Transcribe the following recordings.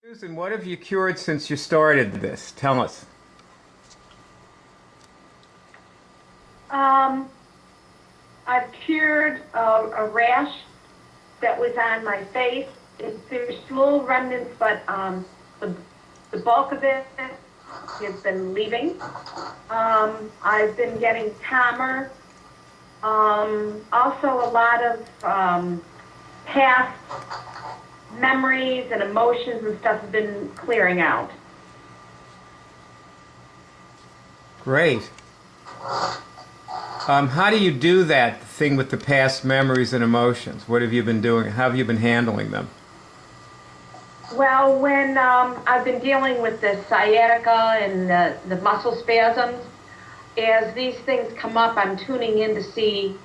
Susan, what have you cured since you started this? Tell us. I've cured a rash that was on my face. There's little remnants, but the bulk of it has been leaving. I've been getting calmer. Also, a lot of past memories and emotions and stuff have been clearing out. Great. How do you do that thing with the past memories and emotions? What have you been doing? How have you been handling them? Well, when I've been dealing with the sciatica and the muscle spasms, as these things come up, I'm tuning in to see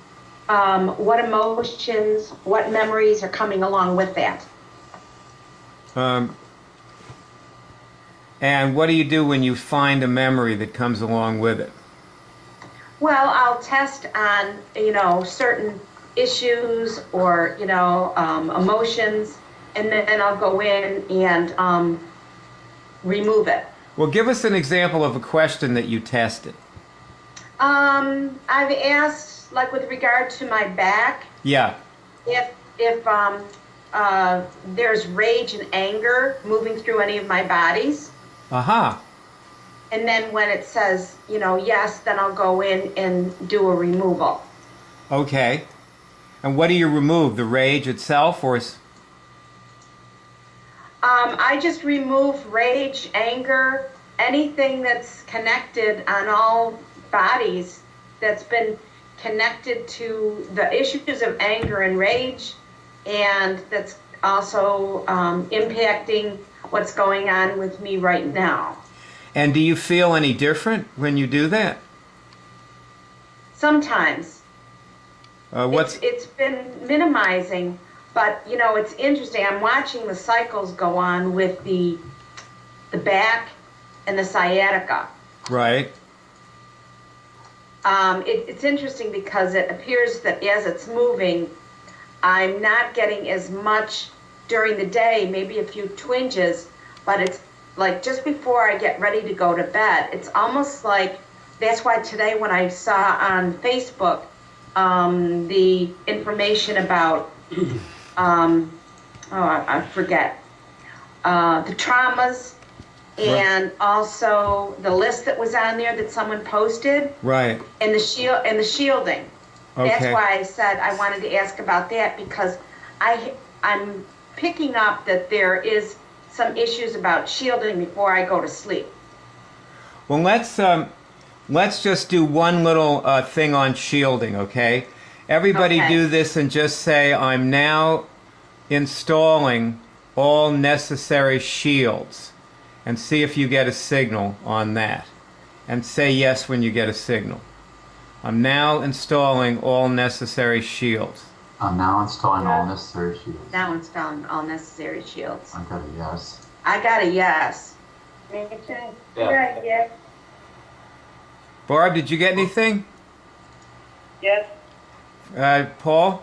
what emotions, what memories are coming along with that. And what do you do when you find a memory that comes along with it? Well, I'll test on, certain issues or, emotions, and then I'll go in and remove it. Well, give us an example of a question that you tested. I've asked, like with regard to my back, Yeah. if there's rage and anger moving through any of my bodies. Aha. And then when it says, yes, then I'll go in and do a removal. Okay. And what do you remove? The rage itself, or? I just remove rage, anger, anything that's connected on all bodies that's been connected to the issues of anger and rage, and that's also impacting what's going on with me right now. And do you feel any different when you do that? Sometimes. It's been minimizing, but it's interesting. I'm watching the cycles go on with the back and the sciatica. Right. It's interesting because it appears that as it's moving, I'm not getting as much during the day, maybe a few twinges, but it's like just before I get ready to go to bed. It's almost like, that's why today when I saw on Facebook the information about, I forget, the traumas, and also the list that was on there that someone posted. Right. And the shielding. Okay. That's why I said I wanted to ask about that, because I'm picking up that there is some issues about shielding before I go to sleep. Well, let's just do one little thing on shielding, okay? Everybody do this and just say, I'm now installing all necessary shields, and see if you get a signal on that. And say yes when you get a signal. I'm now installing all necessary shields. I'm now installing all necessary shields. Now installing all necessary shields. I got a yes. I got a yes. Me too. Yeah. Yes. Barb, did you get anything? Yes. Paul?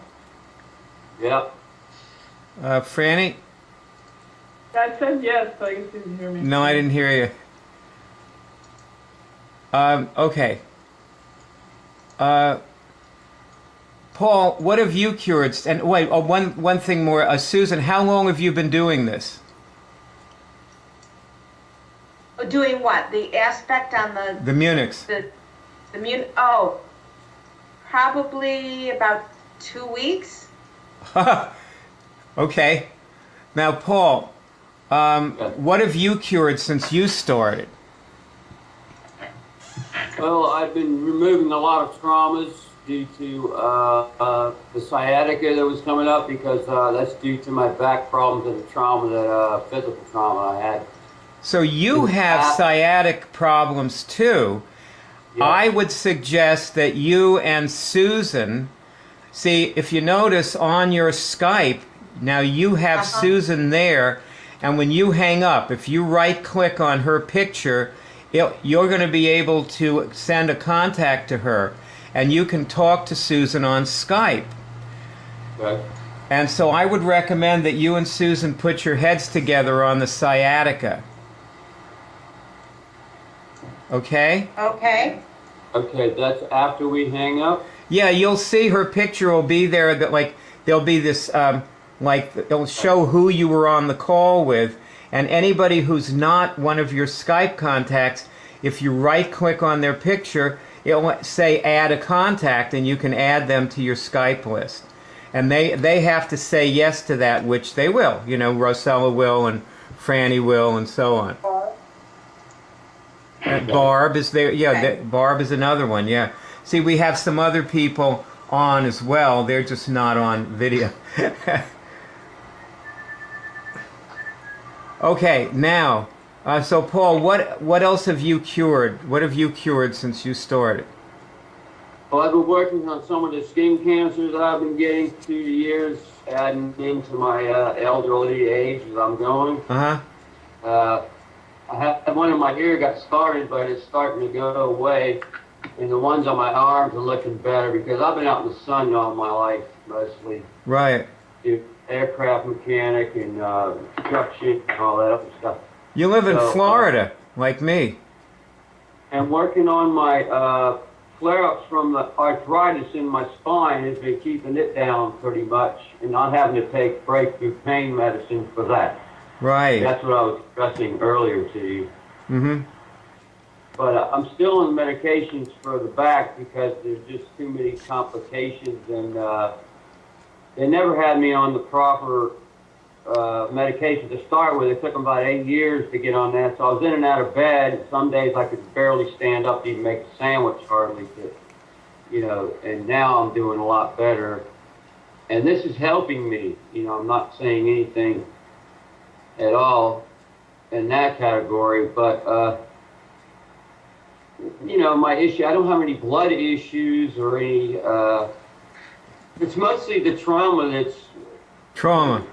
Yep. Franny? I said yes, but you didn't hear me. No, I didn't hear you. Okay. Paul, what have you cured? And wait, one thing more. Susan, how long have you been doing this? Doing what? The aspect on the IMMUNICS. Oh, probably about 2 weeks. Okay. Now, Paul, what have you cured since you started? Well, I've been removing a lot of traumas due to the sciatica that was coming up, because that's due to my back problems and the trauma, that physical trauma I had. So you have sciatic problems too. Yeah. I would suggest that you and Susan, see, if you notice on your Skype, now you have Susan there, and when you hang up, if you right-click on her picture, you're going to be able to send a contact to her, and you can talk to Susan on Skype. Okay. And so I would recommend that you and Susan put your heads together on the sciatica. Okay? Okay. Okay, that's after we hang up? Yeah, you'll see her picture will be there. That like there'll be this like it'll show who you were on the call with, and anybody who's not one of your Skype contacts, if you right-click on their picture, it'll say add a contact, and you can add them to your Skype list. And they have to say yes to that, which they will. You know, Rosella will, and Franny will, and so on. Barb is there. Yeah, Barb is another one. Yeah. See, we have some other people on as well. They're just not on video. Okay, now, so Paul, what else have you cured? What have you cured since you started? Well, I've been working on some of the skin cancers that I've been getting through the years, adding into my elderly age as I'm going. I had one in my ear got started, but it's starting to go away. And the ones on my arms are looking better because I've been out in the sun all my life, mostly. Right. Aircraft mechanic and construction and all that other stuff. You live in Florida, like me. And working on my flare-ups from the arthritis in my spine has been keeping it down pretty much and not having to take breakthrough pain medicine for that. Right. That's what I was stressing earlier to you. Mm-hmm. But I'm still on medications for the back because there's just too many complications, and they never had me on the proper medication to start with. It took them about 8 years to get on that, so I was in and out of bed. Some days I could barely stand up to even make a sandwich hardly, you know, and now I'm doing a lot better. And this is helping me. You know, I'm not saying anything at all in that category, but you know, my issue, I don't have any blood issues or any, it's mostly the trauma that's... Trauma.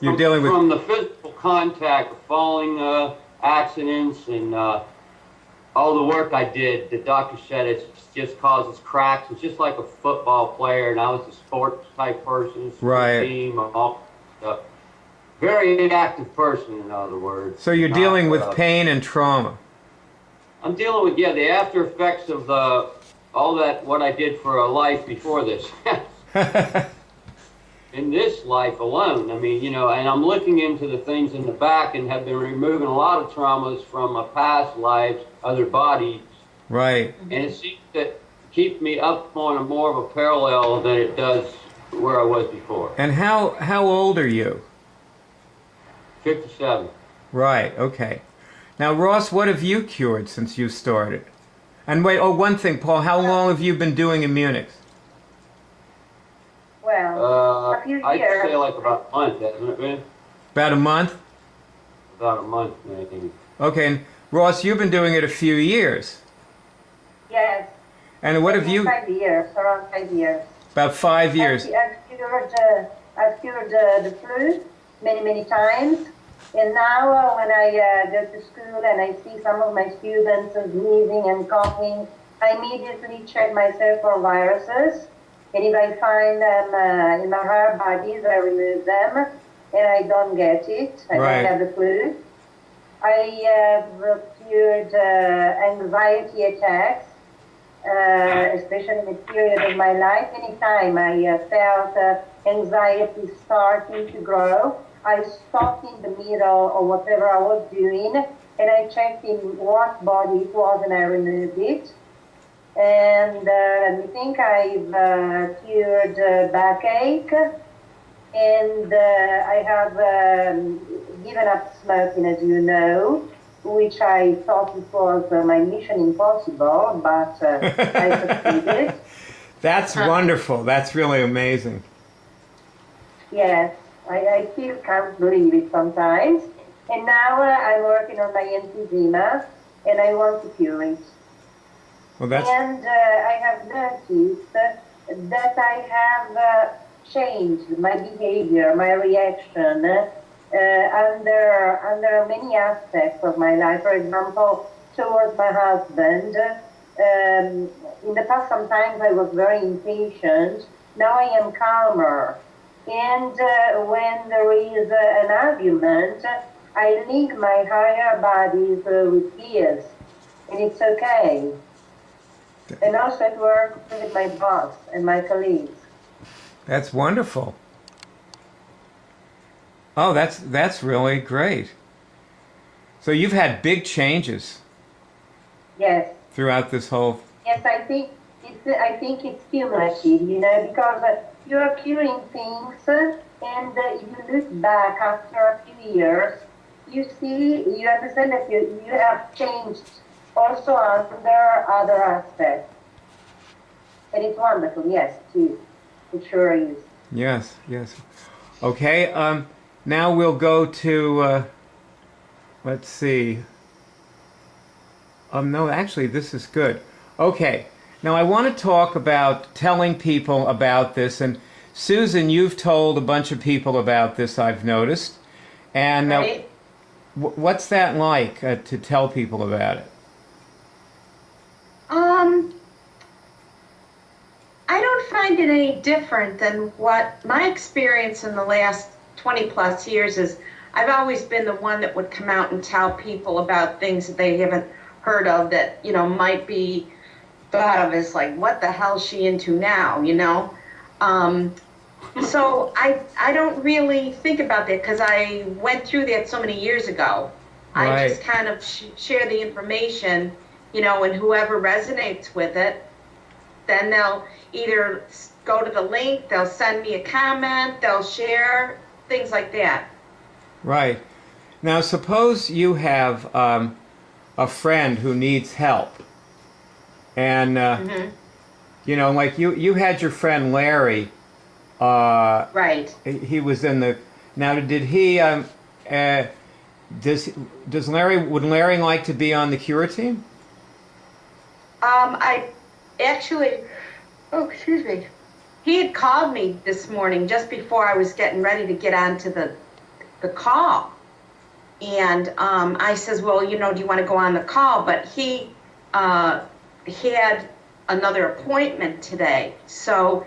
You're dealing with... From the physical contact, the falling accidents, and all the work I did. The doctor said it just causes cracks. It's just like a football player, and I was a sports type person. Right. Team, all stuff. Very active person, in other words. So you're dealing with pain and trauma. I'm dealing with, yeah, the after effects of all that, what I did for a life before this. In this life alone, I mean, you know, and I'm looking into the things in the back and have been removing a lot of traumas from my past lives, other bodies. Right. And it seems to keep me up on a more of a parallel than it does where I was before. And how old are you? 57. Right, okay. Now, Ross, what have you cured since you started? And wait, oh, one thing, Paul, how long have you been doing IMMUNICS? Well, a few years. I'd say like about a month, hasn't it been? About a month? About a month, maybe. Okay, and Ross, you've been doing it a few years. Yes. And what have you... 5 years, around 5 years. About 5 years. I've cured the flu many times. And now when I go to school and I see some of my students sneezing and coughing, I immediately check myself for viruses. And if I find them in my hair bodies, I remove them and I don't get it. I don't have the flu. I have cured anxiety attacks, especially in the period of my life. Anytime I felt anxiety starting to grow, I stopped in the middle of whatever I was doing, and I checked in what body it was, and I removed it. And I think I've cured backache, and I have given up smoking, as you know, which I thought it was my mission impossible, but I succeeded. That's wonderful. That's really amazing. Yes. I still can't believe it sometimes. And now I'm working on my emphysema, and I want to cure it. Well, that's... And I have noticed that I have changed my behavior, my reaction under many aspects of my life. For example, towards my husband. In the past, sometimes I was very impatient. Now I am calmer. And when there is an argument, I link my higher bodies with his, and it's okay. And also at work with my boss and my colleagues. That's wonderful. Oh, that's really great. So you've had big changes. Yes. Throughout this whole. Yes, I think it's cumulative, you know, because you're curing things, and you look back after a few years, you see, you understand that you have changed also under other aspects, and it's wonderful. Yes, too. It sure is. Yes, yes. Okay. Now we'll go to. Let's see. No, actually, this is good. Okay. Now I want to talk about telling people about this, and Susan, you've told a bunch of people about this, I've noticed. And Right. What's that like to tell people about it? I don't find it any different than what my experience in the last 20 plus years is. I've always been the one that would come out and tell people about things that they haven't heard of that, you know, might be thought of as like, what the hell is she into now, you know? So I don't really think about that because I went through that so many years ago. Right. I just kind of share the information, you know, and whoever resonates with it, then they'll either go to the link, they'll send me a comment, they'll share, things like that. Right. Now suppose you have a friend who needs help. And, you know, like you had your friend Larry. Right. He was in the. Now, did he? Does Larry? Would Larry like to be on the cure team? I actually. Oh, excuse me. He had called me this morning just before I was getting ready to get onto the call, and I says, well, you know, do you want to go on the call? But he had another appointment today, so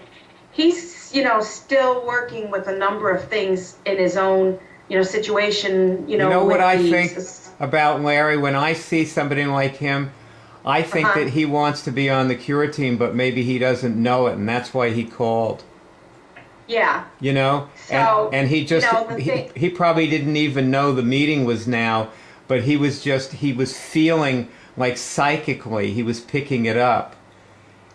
he's, you know, still working with a number of things in his own, you know, situation. You know what I think about Larry when I see somebody like him, I think that he wants to be on the cure team, but maybe he doesn't know it, and that's why he called. Yeah. You know, so, and he just you know, he probably didn't even know the meeting was now, but he was feeling like psychically he was picking it up.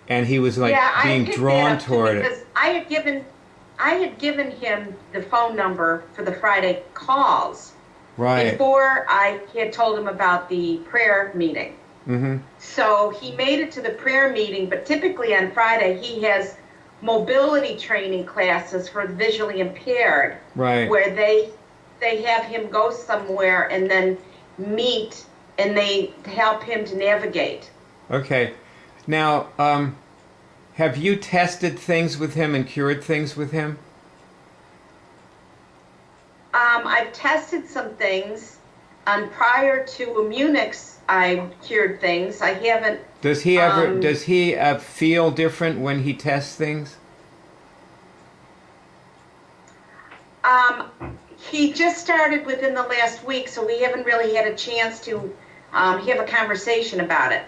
And he was like being drawn toward it. Because I had given him the phone number for the Friday calls. Right. Before I had told him about the prayer meeting. Mm-hmm. So he made it to the prayer meeting, but typically on Friday he has mobility training classes for the visually impaired. Right. Where they have him go somewhere and then meet and they help him to navigate. Okay. Now, have you tested things with him and cured things with him? I've tested some things. Prior to IMMUNICS, I cured things. I haven't. Does he ever? Does he feel different when he tests things? He just started within the last week, so we haven't really had a chance to have a conversation about it.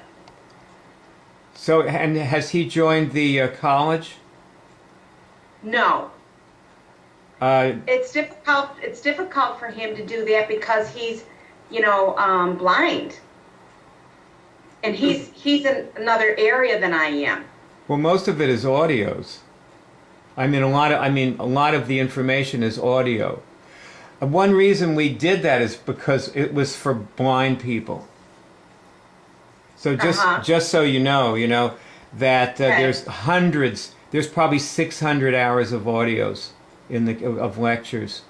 So, and has he joined the college? No. It's difficult. It's difficult for him to do that because he's, you know, blind, and he's in another area than I am. Well, most of it is audios. I mean, a lot of the information is audio. One reason we did that is because it was for blind people. So just so you know that there's hundreds, there's probably 600 hours of audios of lectures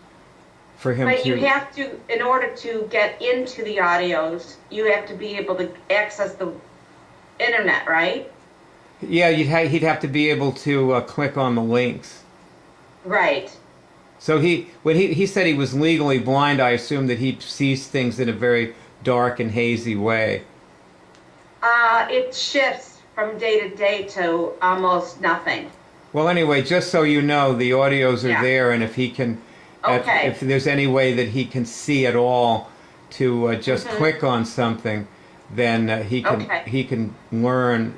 for him. But you have to, in order to get into the audios, you have to be able to access the internet, right? Yeah, he'd have to be able to click on the links. Right. So when he said he was legally blind, I assumed that he sees things in a very dark and hazy way. It shifts from day to day to almost nothing. Well, anyway, just so you know, the audios are Yeah. there, and if he can, Okay. if there's any way that he can see at all to just click on something, then Okay. he can learn.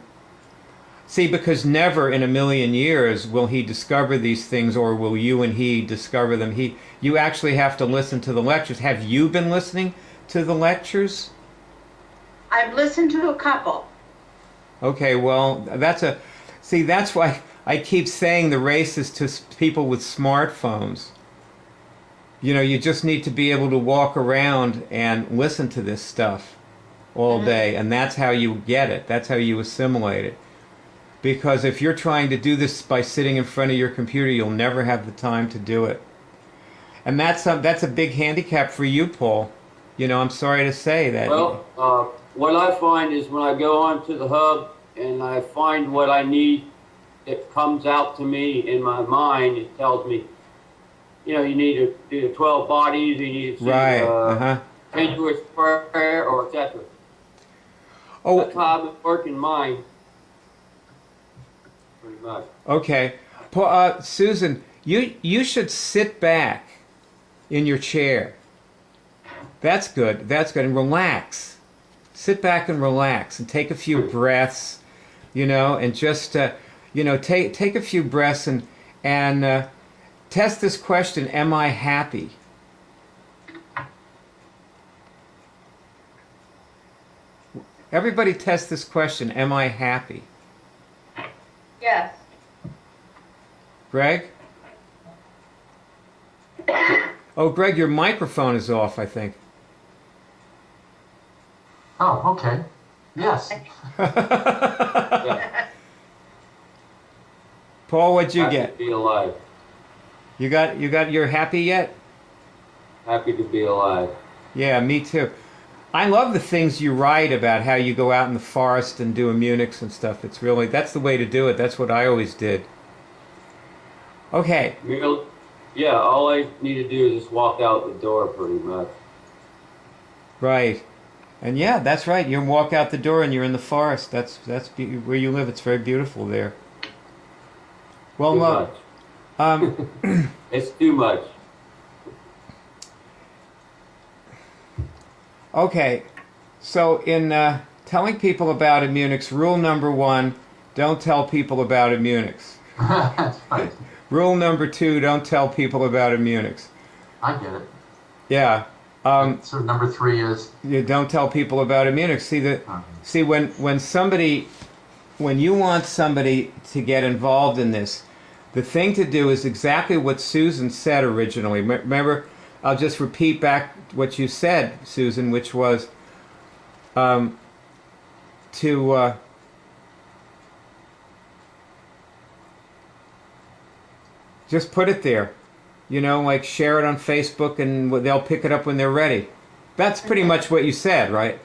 See, because never in a million years will he discover these things, or will you and he discover them. You actually have to listen to the lectures. Have you been listening to the lectures? I've listened to a couple. Okay, well, that's why I keep saying the race is to people with smartphones. You know, you just need to be able to walk around and listen to this stuff all day, and that's how you get it. That's how you assimilate it. Because if you're trying to do this by sitting in front of your computer, you'll never have the time to do it. And that's a big handicap for you, Paul. You know, I'm sorry to say that. Well, what I find is when I go onto the hub and I find what I need, it comes out to me in my mind. It tells me, you know, you need to do 12 bodies, you need to Right. 10 to a prayer, or etc. Oh, That's how I'm working mine. Pretty much. okay. Susan, you should sit back in your chair. That's good. That's good. And relax. Sit back and relax and take a few breaths, you know, and just, you know, take a few breaths and test this question, am I happy? Everybody test this question, am I happy? Yes. Greg? Oh, Greg, your microphone is off, I think. Oh, okay. Yes. Yeah. Paul, what'd you Happy get? to be alive. You got your happy yet? Happy to be alive. Yeah, me too. I love the things you write about how you go out in the forest and do IMMUNICS and stuff. It's really, that's the way to do it. That's what I always did. Okay. Yeah, all I need to do is just walk out the door pretty much. Right. And yeah, that's right. You walk out the door and you're in the forest. That's where you live. It's very beautiful there. Well, Too much. It's too much. Okay, so in telling people about IMMUNICS, rule number 1, don't tell people about IMMUNICS. That's right. Rule number 2, don't tell people about IMMUNICS. I get it. Yeah. So number 3 is? You don't tell people about IMMUNICS. See, when you want somebody to get involved in this, the thing to do is exactly what Susan said originally. Remember, I'll just repeat back what you said, Susan, which was to just put it there. You know, like share it on Facebook and they'll pick it up when they're ready. That's pretty much what you said, right?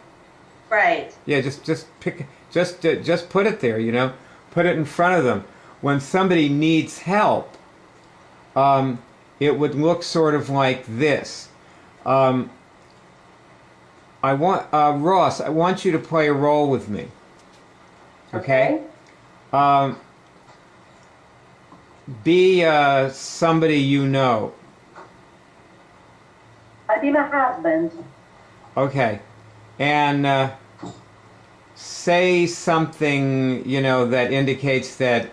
Right. Yeah, just put it there, you know. Put it in front of them. When somebody needs help, it would look sort of like this. Ross, I want you to play a role with me. Okay? Be somebody you know. I'll be my husband. Okay. And say something, you know, that indicates that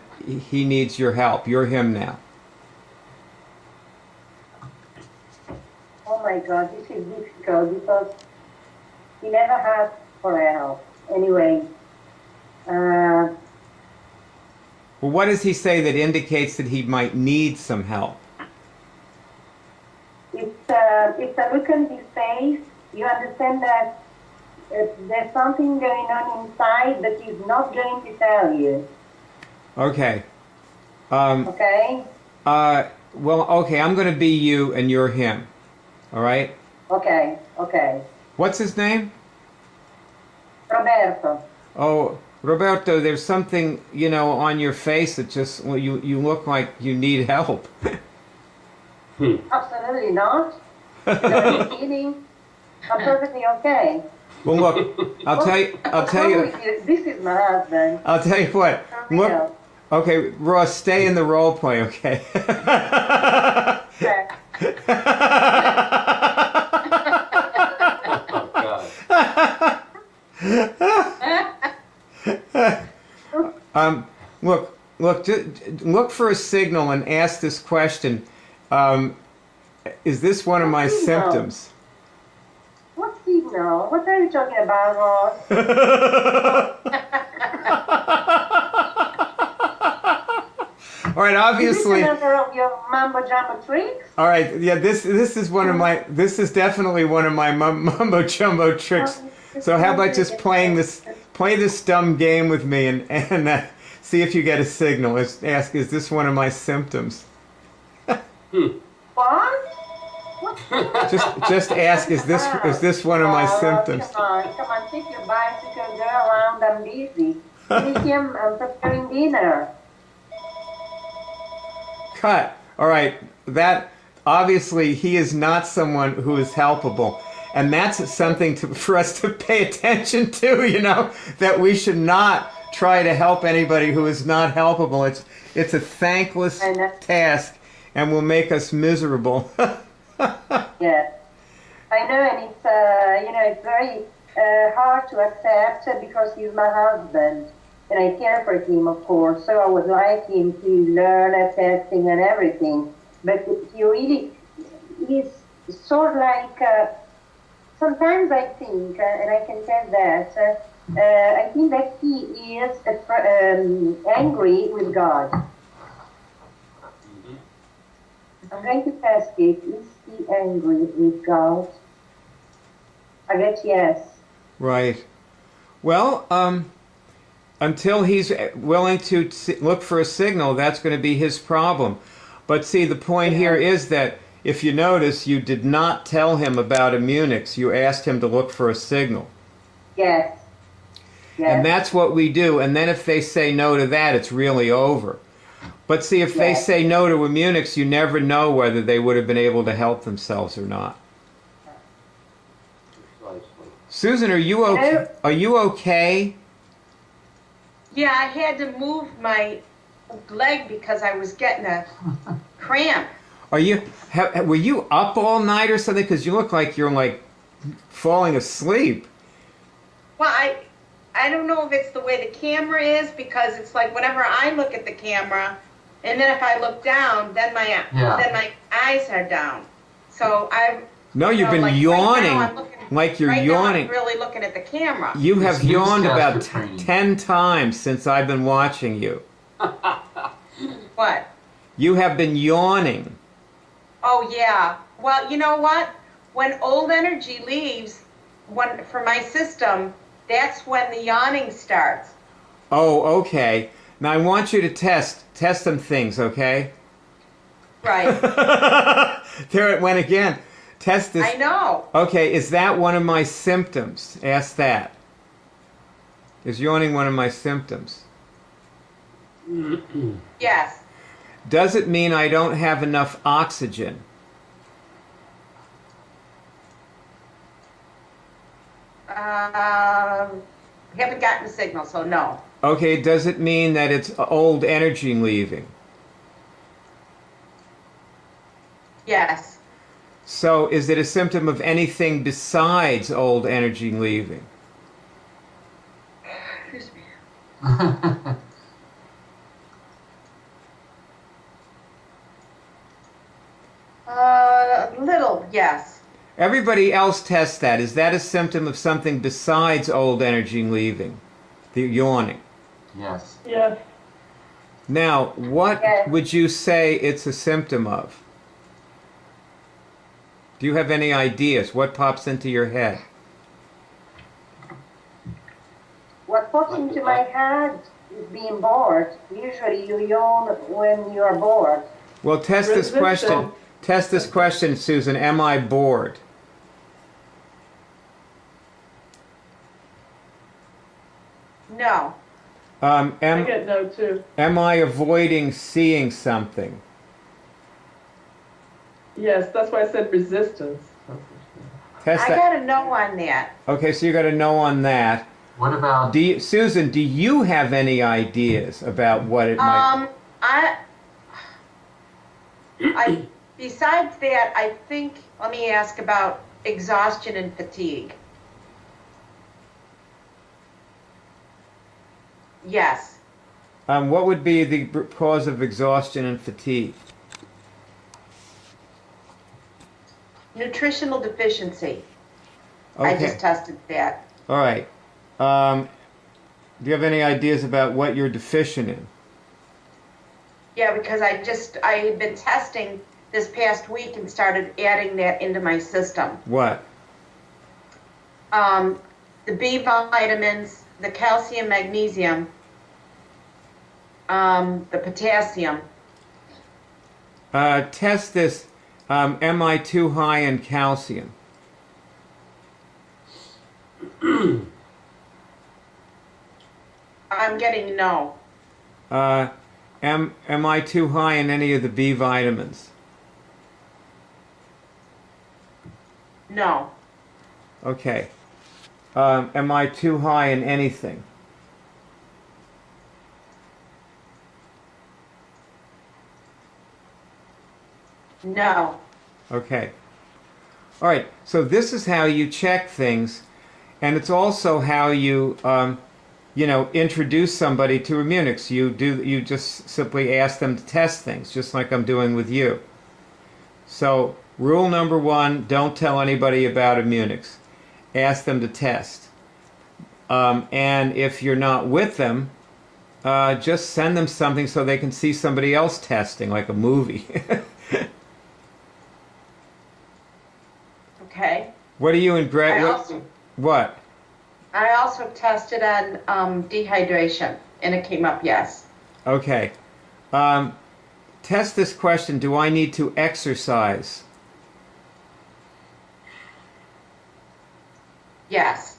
he needs your help. You're him now. Oh my God, this is difficult because he never asked for help. Anyway, Well, what does he say that indicates that he might need some help? it's a look on his face. You understand that there's something going on inside that he's not going to tell you. Okay. Okay? Well, okay, I'm going to be you and you're him. All right? Okay, okay. What's his name? Roberto. Oh, Roberto, there's something, you know, on your face that just, well, you look like you need help. Absolutely not. You're kidding. I'm perfectly okay. Well, look, I'll tell you. This is my husband. I'll tell you what. For real. Okay, Ross, stay in the role play, okay? Look for a signal and ask this question. Is this one of my symptoms? What signal? What are you talking about, Ross? All right, obviously. Is this another of your mumbo jumbo tricks? All right, yeah, this is one of my. This is definitely one of my mumbo jumbo tricks. So how about just play this dumb game with me and see if you get a signal. Ask, is this one of my symptoms? What? Just ask, is this one of my symptoms? Come on, take your bicycle, go around. I'm busy. Lithium, I'm preparing dinner. Cut. All right, that obviously he is not someone who is helpable. And that's something for us to pay attention to, you know, that we should not try to help anybody who is not helpable. It's a thankless task and will make us miserable. Yes, I know, and it's it's very hard to accept because he's my husband, and I care for him, of course. So I would like him to learn testing and everything, but he really is sort of like. Sometimes I think, and I can tell that, I think that he is angry with God. I'm going to ask it, is he angry with God? I guess yes. Right. Well, until he's willing to look for a signal, that's going to be his problem. But see, the point here is that if you notice, you did not tell him about IMMUNICS. You asked him to look for a signal. Yes. And that's what we do. And then if they say no to that, it's really over. But see, if they say no to IMMUNICS, you never know whether they would have been able to help themselves or not. Susan, are you okay? Are you okay? Yeah, I had to move my leg because I was getting a cramp. Were you up all night or something? Because you look like you're like falling asleep. Well, I don't know if it's the way the camera is, because it's like whenever I look at the camera, and then if I look down, then my eyes are down. So you've been yawning, like you're yawning. Now I'm really looking at the camera. You have yawned about 10 times since I've been watching you. What? You have been yawning. Oh, yeah. Well, you know what? When old energy leaves for my system, that's when the yawning starts. Oh, okay. Now I want you to test some things, okay? Right. There it went again. Test this. I know. Okay, is that one of my symptoms? Ask that. Is yawning one of my symptoms? Yes. Does it mean I don't have enough oxygen? Haven't gotten the signal, so no. Okay, does it mean that it's old energy leaving? Yes. So is it a symptom of anything besides old energy leaving? Excuse me. Little, yes. Everybody else tests that. Is that a symptom of something besides old energy leaving? The yawning. Yes. Yes. Now, what would you say it's a symptom of? Do you have any ideas? What pops into your head? What pops into my head is being bored. Usually you yawn when you are bored. Well, test this question. Test this question, Susan. Am I bored? No. I get no too. Am I avoiding seeing something? Yes, that's why I said resistance. Test I that. got a no on that. Okay, so you got a no on that. What about? Susan, do you have any ideas about what it might? I besides that, I think, let me ask about exhaustion and fatigue. Yes. What would be the cause of exhaustion and fatigue? Nutritional deficiency. Okay. I just tested that. All right. Do you have any ideas about what you're deficient in? Yeah, because I had been testing this past week and started adding that into my system. What? The B vitamins, the calcium, magnesium, the potassium. Test this. Am I too high in calcium? I'm getting no. Am I too high in any of the B vitamins? No. Okay. Am I too high in anything? No. Okay. All right. So this is how you check things, and it's also how you, introduce somebody to IMMUNICS. You just simply ask them to test things, just like I'm doing with you. So rule number 1: don't tell anybody about IMMUNICS. Ask them to test. And if you're not with them, just send them something so they can see somebody else testing, like a movie. Okay. What are you in grad? What? I also tested on dehydration, and it came up yes. Okay. Test this question: do I need to exercise? Yes.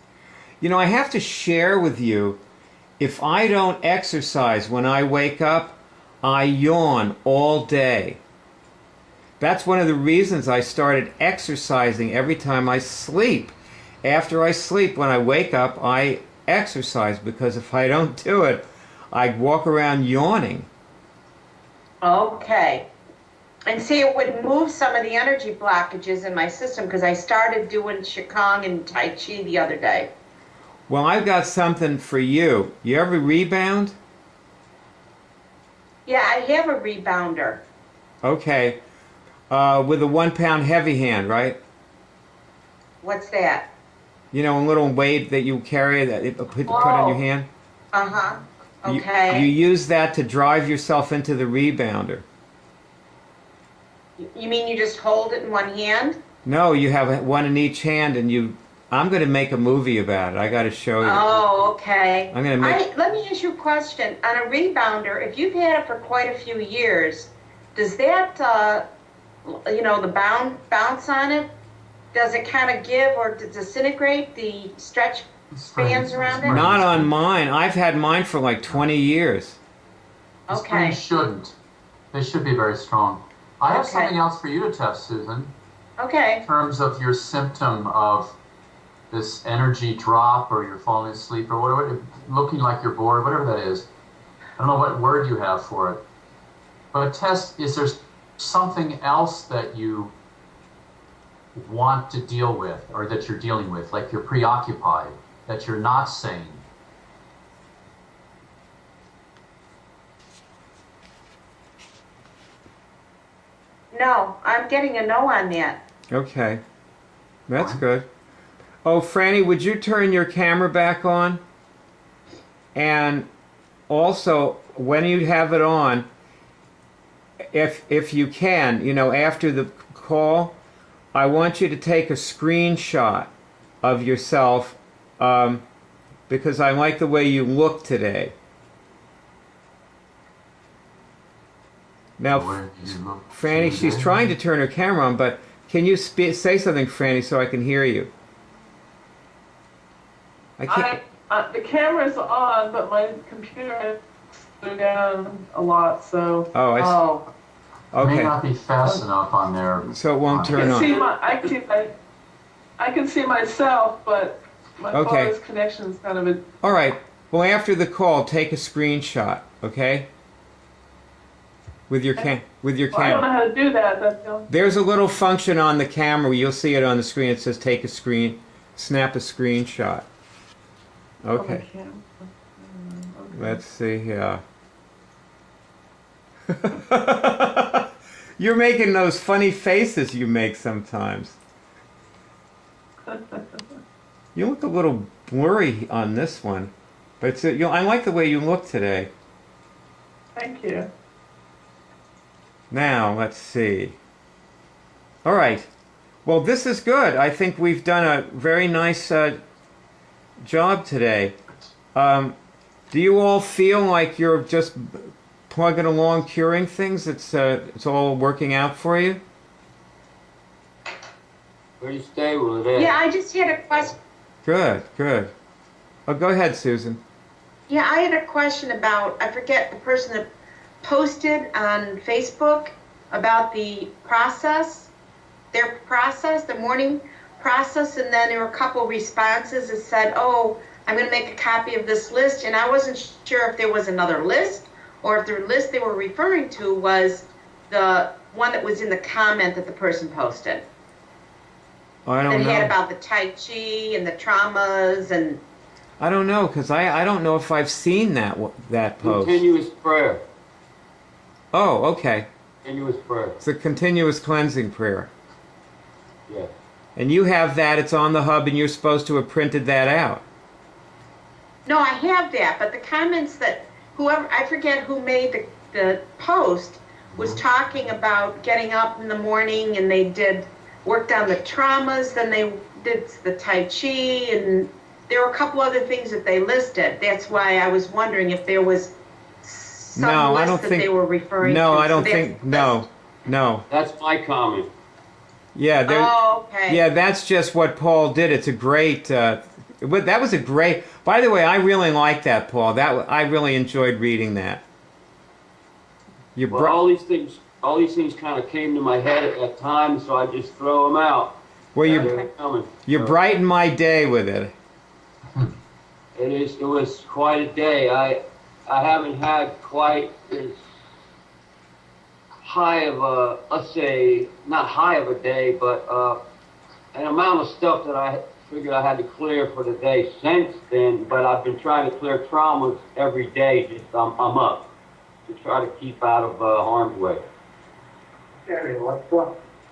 I have to share with you, if I don't exercise when I wake up, I yawn all day. That's one of the reasons I started exercising every time I sleep. After I sleep, when I wake up, I exercise, because if I don't do it, I walk around yawning. Okay. And see, it would move some of the energy blockages in my system, because I started doing Qigong and Tai Chi the other day. Well, I've got something for you. You ever rebound? Yeah, I have a rebounder. Okay. With a 1 pound heavy hand, right? What's that? A little weight that you carry that you put on your hand? Uh-huh. Okay. You use that to drive yourself into the rebounder. You mean you just hold it in one hand? No, you have one in each hand, and I'm going to make a movie about it. I got to show you. Oh, okay. I'm going to make. Let me ask you a question. On a rebounder, if you've had it for quite a few years, does that, the bounce on it, does it kind of give or disintegrate the stretch bands around it? Not on mine. I've had mine for like 20 years. The Okay. springs shouldn't. They should be very strong. I have something else for you to test, Susan. Okay. In terms of your symptom of this energy drop, or you're falling asleep, or whatever, looking like you're bored, whatever that is. I don't know what word you have for it. But test, is there something else that you want to deal with, or that you're dealing with, like you're preoccupied, that you're not sane? No, I'm getting a no on that. Okay. That's good. Oh, Franny, would you turn your camera back on? And also, when you have it on, if you can, after the call, I want you to take a screenshot of yourself, because I like the way you look today. Now, Franny, she's trying to turn her camera on, but can you say something, Franny, so I can hear you? I can't. The camera's on, but my computer is down a lot, so. Oh, I see. It may Okay. not be fast enough on there. So it won't turn on. I can see myself, but My Okay. father's connection is kind of a... All right. Well, after the call, take a screenshot, okay? With your Well, I don't know camera. how to do that. That's the only... There's a little function on the camera. You'll see it on the screen. It says snap a screenshot. Okay. Oh, I can't. Okay. Let's see here. You're making those funny faces you make sometimes. You look a little blurry on this one, but it's, I like the way you look today. Thank you. Now, let's see. All right. Well, this is good. I think we've done a very nice job today. Do you all feel like you're just plugging along, curing things? It's all working out for you? Pretty stable today. Yeah, I just had a question. Good, good. Oh, go ahead, Susan. Yeah, I had a question about, I forget the person that posted on Facebook about the process, their process, the morning process, and then there were a couple responses that said, oh, I'm going to make a copy of this list, and I wasn't sure if there was another list, or if the list they were referring to was the one that was in the comment that the person posted. I don't That he had know. about the Tai Chi and the traumas and... I don't know, because I don't know if I've seen that post. Continuous prayer. Oh, okay. Continuous prayer. It's a continuous cleansing prayer. Yeah. And you have that, it's on the hub, and you're supposed to have printed that out. No, I have that, but the comments that whoever, I forget who made the post, was talking about getting up in the morning and they worked on the traumas, then they did the Tai Chi, and there were a couple other things that they listed. That's why I was wondering if there was some No, I list don't that think- they were referring to. No, I So don't that's- think, no. That's my comment. Yeah, Oh, okay. yeah, that's just what Paul did. It's a great, that was a great, by the way, I really like that, Paul. I really enjoyed reading that. You Well, all these things kind of came to my head at that time, so I just throw them out. well, They're coming. you So brightened my day with it. it was quite a day. I haven't had quite as high of a, let's say, not high of a day, but an amount of stuff that I figured I had to clear for the day since then. But I've been trying to clear traumas every day. Just I'm up to try to keep out of harm's way.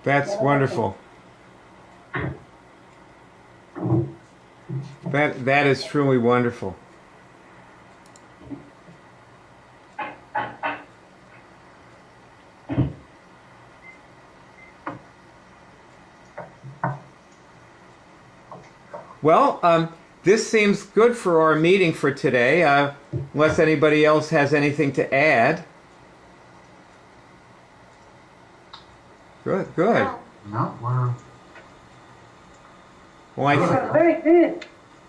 That's wonderful. That is truly wonderful. Well, this seems good for our meeting for today, unless anybody else has anything to add. Good, good. No, we're Well, I It was very good,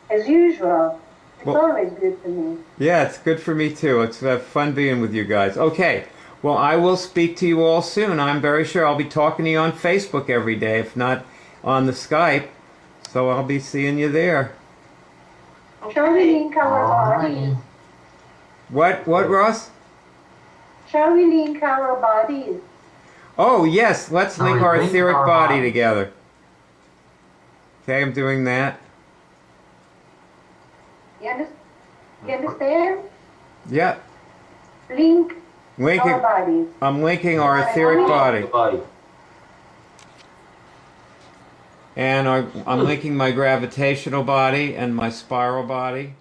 as usual. It's Well- always good for me. yeah, it's good for me too. It's fun being with you guys. Okay, well, I will speak to you all soon. I'm very sure I'll be talking to you on Facebook every day, if not on the Skype. So I'll be seeing you there. Shall we link our bodies? alrighty. What, Ross? Shall we link our bodies? Oh, yes, let's Shall link we our link etheric our body body? together. Okay, I'm doing that. You understand? Yeah, Link linking. our bodies. I'm linking our etheric body. Body. And I'm linking my gravitational body and my spiral body.